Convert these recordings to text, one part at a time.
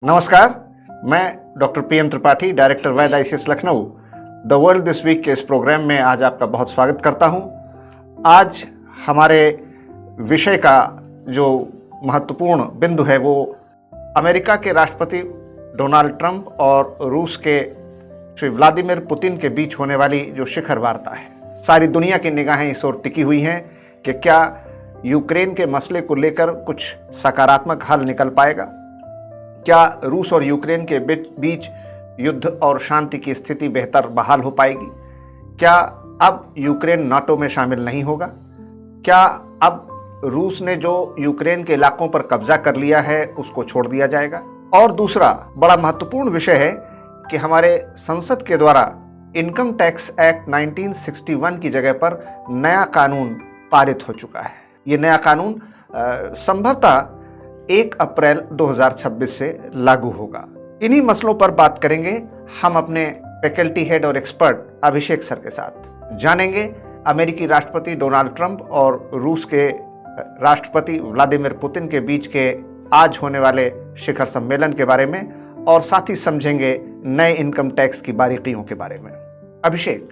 नमस्कार, मैं doctor PM Tripathi, director Vaid ICS Lucknow, the world this week के इस प्रोग्राम में आज आपका बहुत स्वागत करता हूं। आज हमारे विषय का जो महत्वपूर्ण बिंदु है वो अमेरिका के राष्ट्रपति डोनाल्ड ट्रंप और रूस के श्री व्लादिमीर पुतिन के बीच होने वाली जो शिखर वार्ता है। सारी दुनिया की निगाहें इस ओर टिकी हुई हैं कि क्या यूक्रेन के मसले को लेकर कुछ सकारात्मक हल निकल पाएगा, क्या रूस और यूक्रेन के बीच युद्ध और शांति की स्थिति बेहतर बहाल हो पाएगी, क्या अब यूक्रेन नाटो में शामिल नहीं होगा, क्या अब रूस ने जो यूक्रेन के इलाकों पर कब्जा कर लिया है उसको छोड़ दिया जाएगा। और दूसरा बड़ा महत्वपूर्ण विषय है कि हमारे संसद के द्वारा इनकम टैक्स एक्ट 1961 की जगह पर नया कानून पारित हो चुका है। ये नया कानून संभवतः 1 अप्रैल 2026 से लागू होगा। इन्हीं मसलों पर बात करेंगे हम अपने फैकल्टी हेड और एक्सपर्ट अभिषेक सर के साथ। जानेंगे अमेरिकी राष्ट्रपति डोनाल्ड ट्रंप और रूस के राष्ट्रपति व्लादिमीर पुतिन के बीच के आज होने वाले शिखर सम्मेलन के बारे में, और साथ ही समझेंगे नए इनकम टैक्स की बारीकियों के बारे में। अभिषेक,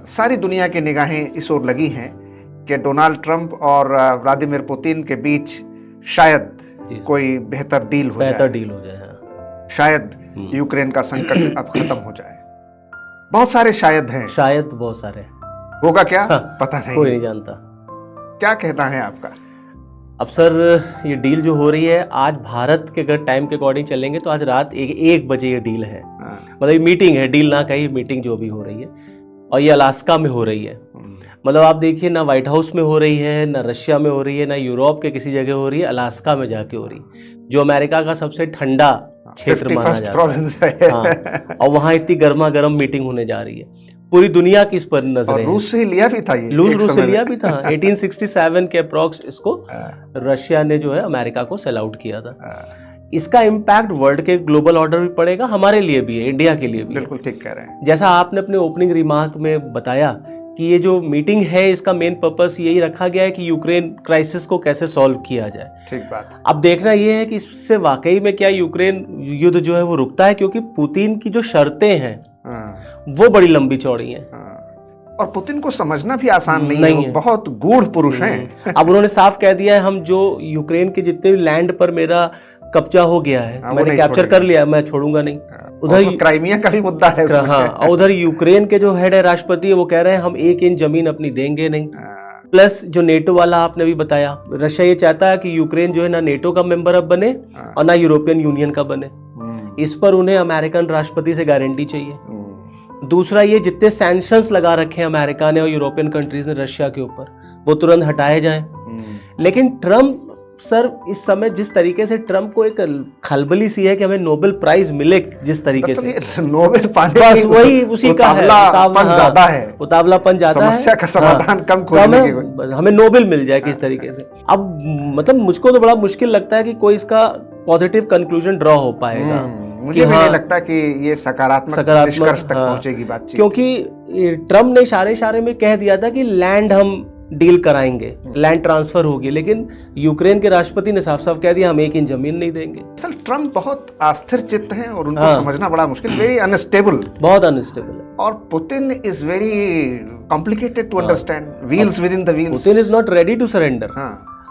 सारी दुनिया की निगाहें इस ओर लगी हैं कि डोनाल्ड ट्रंप और व्लादिमीर पुतिन के बीच शायद कोई बेहतर डील हो जाए, हाँ। शायद यूक्रेन का संकट अब खत्म हो जाए। बहुत सारे शायद हैं, शायद बहुत सारे। होगा क्या? हाँ, पता नहीं, कोई नहीं जानता। क्या कहना है आपका? अब सर, ये डील जो हो रही है आज भारत के अगर टाइम के अकॉर्डिंग चलेंगे तो आज रात 1 बजे ये डील है। मतलब ये मीटिंग है, डील ना कही, मीटिंग जो भी हो रही है, और ये अलास्का में हो रही है। मतलब आप देखिए, ना व्हाइट हाउस में हो रही है, ना रशिया में हो रही है, ना यूरोप के किसी जगह हो रही है, अलास्का में जाके हो रही है, जो अमेरिका का सबसे ठंडा क्षेत्र माना जाता है। हाँ, और वहाँ इतनी गर्मा गर्म मीटिंग होने जा रही है। पूरी दुनिया की इस पर नजरें हैं। रूस से लिया भी था, ये रूस से लिया भी था। 1867 के अप्रॉक्स इसको रशिया ने जो है अमेरिका को सेल आउट किया था। इसका इम्पैक्ट वर्ल्ड के ग्लोबल ऑर्डर भी पड़ेगा, हमारे लिए भी है, इंडिया के लिए भी। बिल्कुल ठीक कह रहे हैं। जैसा आपने अपने ओपनिंग रिमार्क में बताया कि ये जो मीटिंग है इसका मेन पर्पस यही रखा गया है कि यूक्रेन क्राइसिस को कैसे सॉल्व किया जाए। ठीक बात। अब देखना ये है कि इससे वाकई में क्या यूक्रेन युद्ध जो है वो रुकता है, क्योंकि पुतिन की जो शर्तें हैं वो बड़ी लंबी चौड़ी हैं। और पुतिन को समझना भी आसान नहीं है, बहुत गूढ़ पुरुष हैं। अब उन्होंने साफ कह दिया है, हम जो यूक्रेन के जितने भी लैंड पर मेरा कब्जा हो गया है, मैंने कैप्चर कर लिया, मैं छोड़ूंगा नहीं। उधर तो क्राइमिया का भी मुद्दा है। हाँ, और उधर यूक्रेन के जो हेड है राष्ट्रपति, वो कह रहे हैं हम 1 इंच जमीन अपनी देंगे नहीं। प्लस जो नेटो वाला आपने भी बताया, रशिया ये चाहता है कि यूक्रेन जो है ना नेटो का मेंबर अब बने और ना यूरोपियन यूनियन का बने। इस पर उन्हें अमेरिकन राष्ट्रपति से गारंटी चाहिए। दूसरा, ये जितने सैंक्शंस लगा रखे हैं अमेरिका ने और यूरोपियन कंट्रीज ने रशिया के ऊपर, वो तुरंत हटाए जाएं। लेकिन ट्रम्प सर, इस समय जिस तरीके से ट्रम्प को एक खलबली सी है कि हमें नोबेल प्राइज मिले, जिस तरीके से नोबेल पाने, बस वही उसी का है, ज्यादा है, उतावलापन ज्यादा है, समस्या का समाधान कम खोजने की, हमें नोबेल मिल जाए किस तरीके से। अब मतलब मुझको तो बड़ा मुश्किल लगता है कि कोई इसका पॉजिटिव कंक्लूजन ड्रॉ हो पाएगा। मुझे भी नहीं लगता कि ये सकारात्मक निष्कर्ष तक पहुंचेगी बातचीत, क्योंकि ट्रम्प ने इशारे में कह दिया था कि लैंड हम डील कराएंगे, लैंड ट्रांसफर होगी, लेकिन यूक्रेन के राष्ट्रपति ने साफ कह दिया हम 1 इंच जमीन नहीं देंगे। असल ट्रम्प बहुत अस्थिर चित्त हैं और उनको समझना बड़ा मुश्किल, वेरी अनस्टेबल, बहुत अनस्टेबल है। और Putin is very complicated to understand, wheels within the wheels. Putin is not ready to surrender.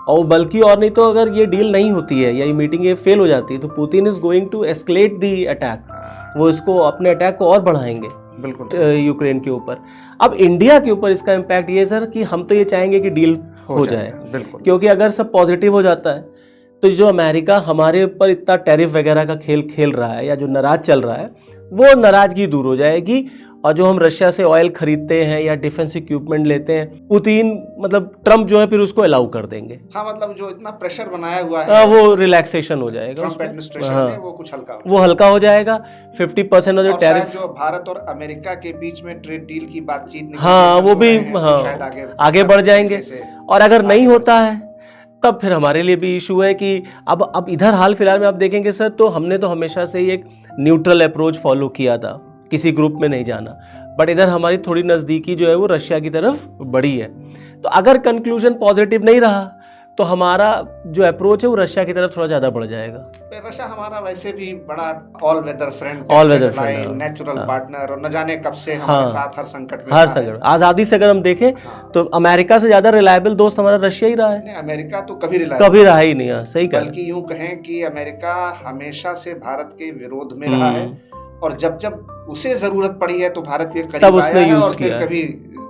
और बल्कि और नहीं तो अगर ये डील नहीं होती है या ये मीटिंग ये फेल हो जाती है तो Putin is going to escalate the attack. वो इसको अपने अटैक को और बढ़ाएंगे बिल्कुल यूक्रेन के ऊपर। अब इंडिया के ऊपर इसका इम्पैक्ट ये सर कि हम तो ये चाहेंगे कि डील हो जाए, क्योंकि अगर सब पॉजिटिव हो जाता है तो जो अमेरिका हमारे ऊपर इतना टैरिफ वगैरह का खेल रहा है या जो नाराज चल रहा है वो नाराजगी दूर हो जाएगी। और जो हम रशिया से ऑयल खरीदते हैं या डिफेंस इक्विपमेंट लेते हैं, पुतिन मतलब ट्रम्प जो है फिर उसको अलाउ कर देंगे। हाँ, मतलब जो इतना प्रेशर बनाया हुआ है वो रिलैक्सेशन हो जाएगा, ट्रम्प एडमिनिस्ट्रेशन में वो कुछ हल्का हो जाएगा। 50% ऑफ द टैरिफ जो भारत और अमेरिका के बीच में ट्रेड डील की बातचीत, हाँ वो भी आगे बढ़ जाएंगे। और अगर नहीं होता है तब फिर हमारे लिए भी इशू है कि अब इधर हाल फिलहाल में आप देखेंगे सर, तो हमने तो हमेशा से ही एक न्यूट्रल अप्रोच फॉलो किया था, किसी ग्रुप में नहीं जाना, बट इधर हमारी थोड़ी नज़दीकी जो है वो रशिया की तरफ बढ़ी है। तो अगर कंक्लूजन पॉजिटिव नहीं रहा तो हमारा जो अप्रोच है वो रशिया की तरफ थोड़ा ज्यादा बढ़ जाएगा। रशिया हमारा वैसे भी बड़ा all weather friend, natural partner, और न जाने कब से हमारे साथ हर संकट में, हर संकट, आजादी से अगर हम देखें तो अमेरिका से ज्यादा रिलायबल दोस्त हमारा रशिया ही रहा है। अमेरिका तो कभी रहा ही नहीं। सही कहा। बल्कि यूं कहें कि अमेरिका हमेशा से भारत के विरोध में रहा है, और जब जब उसे जरूरत पड़ी है तो भारत के करीब आया है, और फिर कभी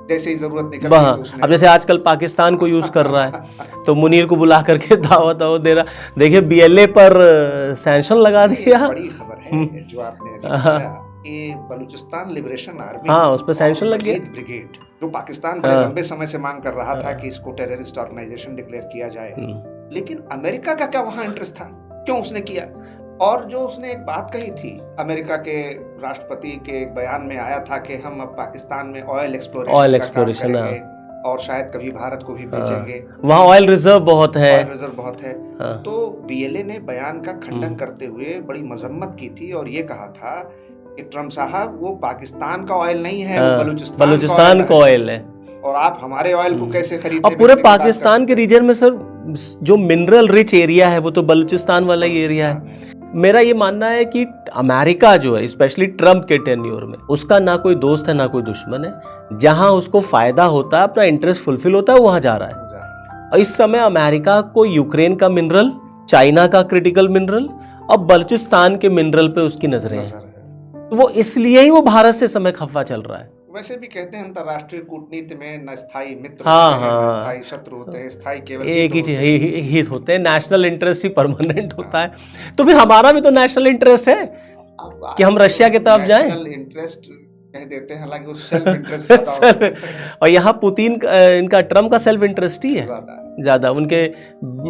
जैसे ही जरूरत निकली तो उसने, अब जैसे आजकल पाकिस्तान को यूज कर रहा है तो मुनीर को बुला करके दावत दे रहा। देखिए BLA पर सैंक्शन लगा दिया। बड़ी खबर है जो आपने बताया कि बलूचिस्तान लिबरेशन आर्मी, उस पर सैंक्शन लग गया। ब्रिगेड, जो पाकिस्तान बड़े लंबे समय से मांग कर रहा था कि इसको टेररिस्ट ऑर्गेनाइजेशन डिक्लेयर किया जाए, लेकिन अमेरिका का क्या वहां इंटरेस्ट था, क्यों उसने किया? और जो उसने एक बात कही थी, अमेरिका के राष्ट्रपति के एक बयान में आया था कि हम अब पाकिस्तान में ऑयल एक्सप्लोरेशन और शायद कभी भारत को भी बेचेंगे, वहाँ ऑयल रिजर्व बहुत है। तो BLA ने बयान का खंडन करते हुए बड़ी मजम्मत की थी और ये कहा था कि ट्रम्प साहब, वो पाकिस्तान का ऑयल नहीं है, वो बलूचिस्तान का ऑयल है, और आप हमारे ऑयल को कैसे खरीदते? और पूरे पाकिस्तान के रीजन में सर जो मिनरल रिच एरिया है वो तो बलूचिस्तान वाला ही एरिया है। मेरा ये मानना है कि अमेरिका जो है, स्पेशली ट्रम्प के टेन्योर में, उसका ना कोई दोस्त है ना कोई दुश्मन है। जहां उसको फायदा होता है, अपना इंटरेस्ट फुलफिल होता है, वहां जा रहा है। और इस समय अमेरिका को यूक्रेन का मिनरल, चाइना का क्रिटिकल मिनरल और बलूचिस्तान के मिनरल पे उसकी नजरें हैं। वो इसलिए ही वो भारत से समय खफा चल रहा है। वैसे भी कहते हैं अंतरराष्ट्रीय कूटनीति में न स्थायी मित्र होते हैं, न स्थायी शत्रु होते हैं, स्थायी केवल एक ही हित होते हैं। नेशनल इंटरेस्ट ही परमानेंट होता है। तो फिर हमारा भी तो नेशनल इंटरेस्ट है कि हम रशिया की तरफ जाएं। नेशनल इंटरेस्ट कह देते हैं, हालांकि वो सेल्फ इंटरेस्ट और यहाँ पुतिन इनका ट्रम्प का सेल्फ इंटरेस्ट ही है ज्यादा। उनके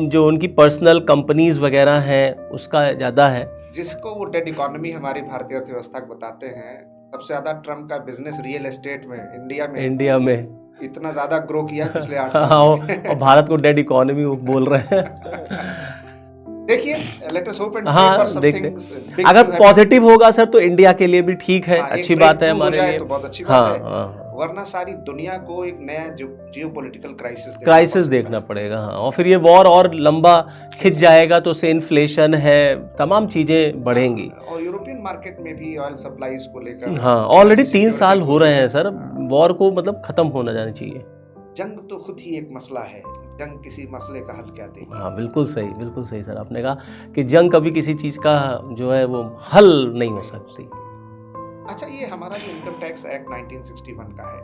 जो उनकी पर्सनल कंपनीज वगैरह हैं उसका ज्यादा है, जिसको वो डेड इकोनॉमी हमारी भारतीय अर्थव्यवस्था को बताते हैं। सबसे ज्यादा ट्रम्प का बिजनेस रियल एस्टेट में इंडिया में इतना ज्यादा ग्रो किया पिछले 8 साल में। और भारत को डेड इकोनॉमी बोल रहे हैं। देखिए, let us hope and pray for something. अगर पॉजिटिव होगा सर तो इंडिया के लिए भी ठीक है, अच्छी बात है हमारे लिए, तो बहुत अच्छी बात है। वरना सारी दुनिया को एक नया जियोपॉलिटिकल क्राइसिस देखना पड़ेगा। और फिर ये वॉर और लंबा खिंच जाएगा तो उससे इन्फ्लेशन है, तमाम चीजें बढ़ेंगी। और यूरोपियन मार्केट में भी ऑयल सप्लाईज को लेकर ऑलरेडी 3 साल हो रहे हैं सर। वॉर को मतलब खत्म होना जाना चाहिए। जंग तो खुद ही एक मसला है, जंग किसी मसले का हल क्या देगी? बिल्कुल सही सर आपने कहा कि जंग कभी किसी चीज का जो है वो हल नहीं हो सकती। अच्छा, ये हमारा जो इनकम टैक्स एक्ट 1961 का है,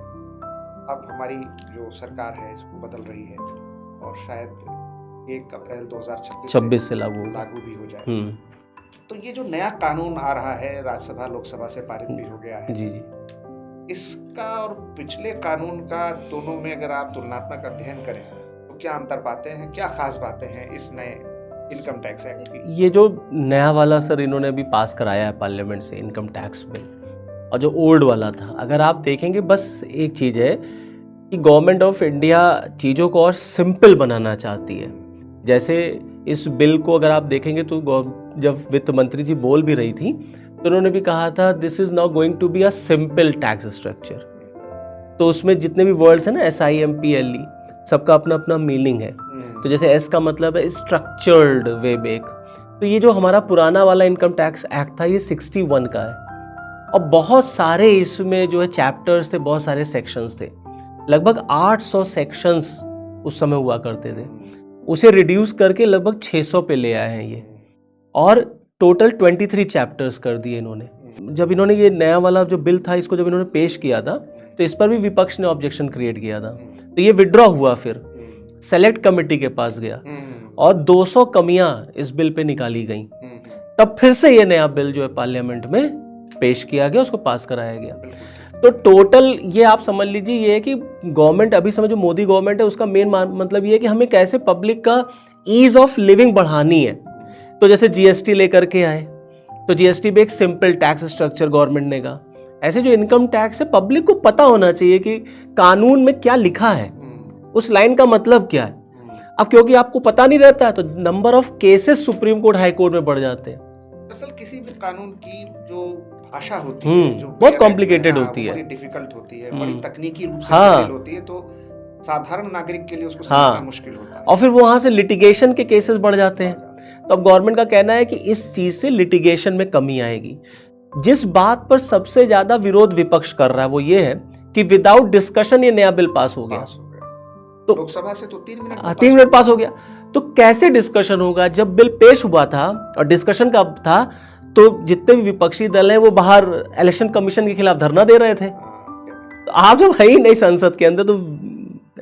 अब हमारी जो सरकार है इसको बदल रही है और शायद 1 अप्रैल 2026 से लागू भी हो जाए। तो ये जो नया कानून आ रहा है, राज्यसभा लोकसभा से पारित भी हो गया है जी, इसका और पिछले कानून का, दोनों में अगर आप तुलनात्मक अध्ययन करें तो क्या अंतर पाते हैं, क्या खास बातें हैं इस नए इनकम टैक्स एक्ट की? ये जो नया वाला सर इन्होंने अभी पास कराया है पार्लियामेंट से इनकम टैक्स बिल, और जो ओल्ड वाला था, अगर आप देखेंगे बस एक चीज़ है कि गवर्नमेंट ऑफ इंडिया चीज़ों को और सिंपल बनाना चाहती है। जैसे इस बिल को अगर आप देखेंगे तो जब वित्त मंत्री जी बोल भी रही थी तो उन्होंने भी कहा था this is not going to be a simple tax structure. तो उसमें जितने भी वर्ड्स हैं ना, SIMPLE, सबका अपना अपना मीनिंग है। तो जैसे S का मतलब है स्ट्रक्चर्ड वे बेक। तो ये जो हमारा पुराना वाला इनकम टैक्स एक्ट था ये 61 का है, और बहुत सारे इसमें जो है चैप्टर्स थे, बहुत सारे सेक्शंस थे, लगभग 800 सेक्शंस उस समय हुआ करते थे। उसे रिड्यूस करके लगभग 600 पे ले आए हैं ये, और टोटल 23 चैप्टर्स कर दिए इन्होंने। जब इन्होंने ये नया वाला जो बिल था इसको जब इन्होंने पेश किया था तो इस पर भी विपक्ष ने ऑब्जेक्शन क्रिएट किया था, तो ये विड्रॉ हुआ, फिर सेलेक्ट कमेटी के पास गया और 200 कमियां इस बिल पे निकाली गई। तब फिर से ये नया बिल जो है पार्लियामेंट में पेश किया गया, उसको पास कराया गया। तो टोटल ये आप समझ लीजिए ये है कि गवर्नमेंट, अभी समय जो मोदी गवर्नमेंट है उसका मेन मतलब ये है कि हमें कैसे पब्लिक का ईज ऑफ लिविंग बढ़ानी है। तो जैसे GST लेकर के आए, तो GST भी एक सिंपल टैक्स स्ट्रक्चर गवर्नमेंट ने कहा। ऐसे जो इनकम टैक्स है पब्लिक को पता होना चाहिए कि कानून में क्या लिखा है, उस लाइन का मतलब क्या है। अब क्योंकि आपको पता नहीं रहता है तो number of cases supreme court, high court में बढ़ जाते हैं। दरअसल किसी भी कानून की जो भाषा होती है, जो बहुत कॉम्प्लिकेटेड होती है, बड़ी डिफिकल्ट होती है, बड़ी तकनीकी रूप से जटिल होती है, तो साधारण नागरिक के लिए उसको समझना मुश्किल होता है। और फिर वहां से लिटिगेशन के केसेस बढ़ जाते हैं। तो अब गवर्नमेंट का कहना है कि इस चीज से लिटिगेशन में कमी आएगी। जिस बात पर सबसे ज्यादा विरोध विपक्ष कर रहा है वो ये है कि विदाउट डिस्कशन ये नया बिल पास हो गया। तो लोकसभा से तो 3 मिनट पास हो गया। तो कैसे डिस्कशन होगा? जब बिल पेश हुआ था और डिस्कशन कब था, तो जितने भी विपक्षी दल हैं वो बाहर इलेक्शन कमीशन के खिलाफ धरना दे रहे थे। तो आप जब है ही नहीं संसद के अंदर तो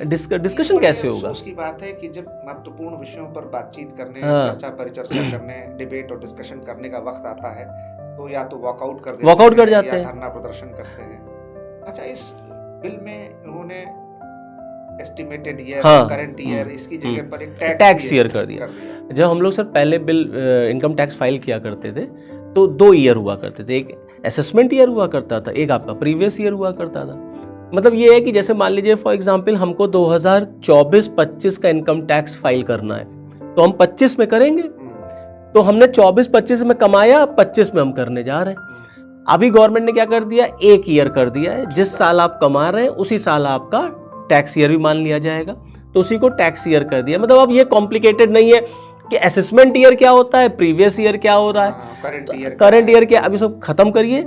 डिस्कशन कैसे होगा? उसकी बात है कि जब महत्वपूर्ण विषयों पर बातचीत करने, चर्चा परिचर्चा करने, डिबेट और डिस्कशन करने का वक्त आता है तो या तो वॉकआउट कर जाते हैं, धरना प्रदर्शन करते हैं। अच्छा, इस बिल में उन्होंने एस्टिमेटेड ईयर, करंट ईयर, इसकी जगह पर एक टैक्स ईयर कर दिया। जब हम लोग सर पहले बिल इनकम टैक्स फाइल किया करते थे तो 2 ईयर हुआ करते थे। एक असेसमेंट ईयर हुआ करता था, एक आपका प्रीवियस ईयर हुआ करता था। मतलब ये है कि जैसे मान लीजिए फॉर एग्जांपल हमको 2024-25 का इनकम टैक्स फाइल करना है तो हम 25 में करेंगे। तो हमने 24-25 में कमाया, 25 में हम करने जा रहे हैं। अभी गवर्नमेंट ने क्या कर दिया, 1 ईयर कर दिया है। जिस साल आप कमा रहे हैं उसी साल आपका टैक्स ईयर भी मान लिया जाएगा, तो उसी को टैक्स ईयर कर दिया। मतलब अब ये कॉम्प्लिकेटेड नहीं है कि असेसमेंट ईयर क्या होता है, प्रीवियस ईयर क्या हो रहा है, करंट ईयर क्या। अभी सब खत्म करिए,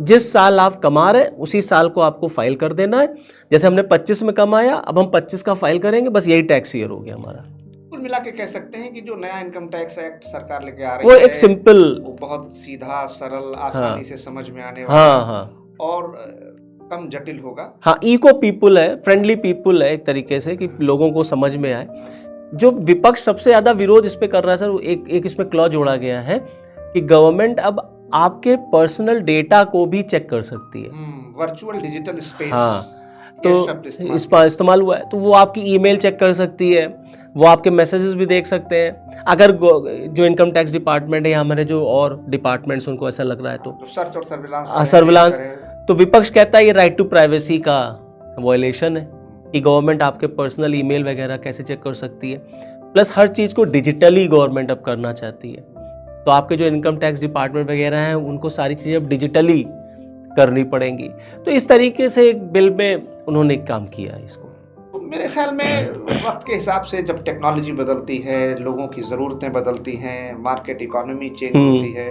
जिस साल आप कमा रहे हैं उसी साल को आपको फाइल कर देना है। जैसे हमने 25 में कमाया, अब हम 25 का फाइल करेंगे, बस यही टैक्स ईयर हो गया हमारा। कुल मिला के कह सकते हैं कि जो नया इनकम टैक्स एक्ट सरकार लेके आ रही है वो एक सिंपल, वो बहुत सीधा, सरल, आसानी से समझ में आने वाला और कम जटिल होगा। हाँ, इको पीपुल है, फ्रेंडली पीपुल है एक तरीके से, कि लोगों को समझ में आए। जो विपक्ष सबसे ज्यादा विरोध इस पे कर रहा है सर, एक इसमें क्लॉज जोड़ा गया है कि गवर्नमेंट अब आपके पर्सनल डेटा को भी चेक कर सकती है। वर्चुअल डिजिटल स्पेस, तो इस पर इस्तेमाल हुआ है। तो वो आपकी ईमेल चेक कर सकती है, वो आपके मैसेजेस भी देख सकते हैं। अगर जो इनकम टैक्स डिपार्टमेंट है या हमारे जो और डिपार्टमेंट्स उनको ऐसा लग रहा है तो सर्च और सर्विलांस। तो विपक्ष कहता है ये राइट टू प्राइवेसी का वायलेशन है कि गवर्नमेंट आपके पर्सनल ईमेल वगैरह कैसे चेक कर सकती है। प्लस हर चीज़ को डिजिटली गवर्नमेंट अब करना चाहती है। तो आपके जो इनकम टैक्स डिपार्टमेंट वगैरह हैं उनको सारी चीज़ें अब डिजिटली करनी पड़ेंगी। तो इस तरीके से एक बिल में उन्होंने एक काम किया है इसको। तो मेरे ख्याल में वक्त के हिसाब से जब टेक्नोलॉजी बदलती है, लोगों की ज़रूरतें बदलती हैं, मार्केट इकोनॉमी चेंज होती है,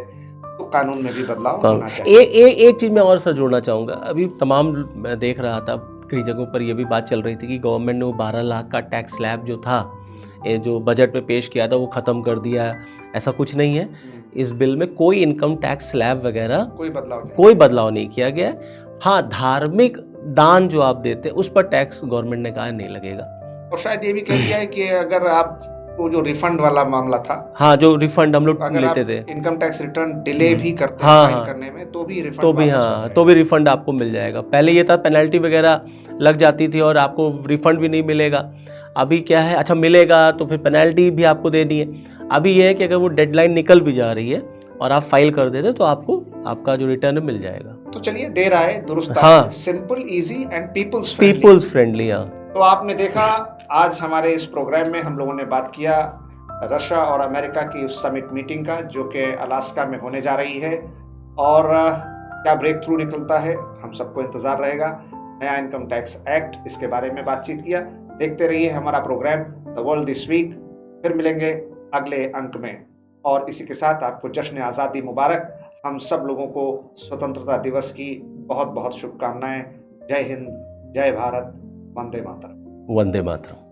तो कानून में भी बदलाव होना चाहिए। एक चीज़ मैं और सर जोड़ना चाहूँगा। अभी तमाम मैं देख रहा था कई जगहों पर ये भी बात चल रही थी कि गवर्नमेंट ने वो 12 लाख का टैक्स स्लैब जो था, ये जो बजट में पेश किया था, वो ख़त्म कर दिया। ऐसा कुछ नहीं है। इस बिल में कोई इनकम टैक्स स्लैब वगैरह कोई बदलाव नहीं किया गया है। हाँ, धार्मिक दान जो आप देते हैं उस पर टैक्स गवर्नमेंट ने कहा नहीं लगेगा। और शायद ये भी कह दिया है कि अगर आप वो जो रिफंड वाला मामला था, हाँ, जो रिफंड हम लोग लेते थे, इनकम टैक्स रिटर्न डिले भी करते हैं फाइल करने में, तो भी रिफंड, तो भी रिफंड आपको मिल जाएगा। पहले ये था पेनल्टी वगैरह लग जाती थी और आपको रिफंड भी नहीं मिलेगा। अभी क्या है, अच्छा मिलेगा तो फिर पेनल्टी भी आपको देनी है। अभी ये है कि अगर वो डेडलाइन निकल भी जा रही है और आप फाइल कर देते तो आपको आपका जो रिटर्न मिल जाएगा। तो चलिए, देर आए दुरुस्त, simple, easy and people's friendly. हाँ, तो आपने देखा आज हमारे इस प्रोग्राम में हम लोगों ने बात किया रशिया और अमेरिका की उस समिट मीटिंग का जो कि अलास्का में होने जा रही है, और क्या ब्रेक थ्रू निकलता है, हम सबको इंतजार रहेगा। नया इनकम टैक्स एक्ट, इसके बारे में बातचीत किया। देखते रहिए हमारा programme the world this week. फिर मिलेंगे अगले अंक में, और इसी के साथ आपको जश्न आज़ादी मुबारक। हम सब लोगों को स्वतंत्रता दिवस की बहुत बहुत शुभकामनाएं। जय हिंद, जय भारत, वंदे मातरम। वंदे मातरम।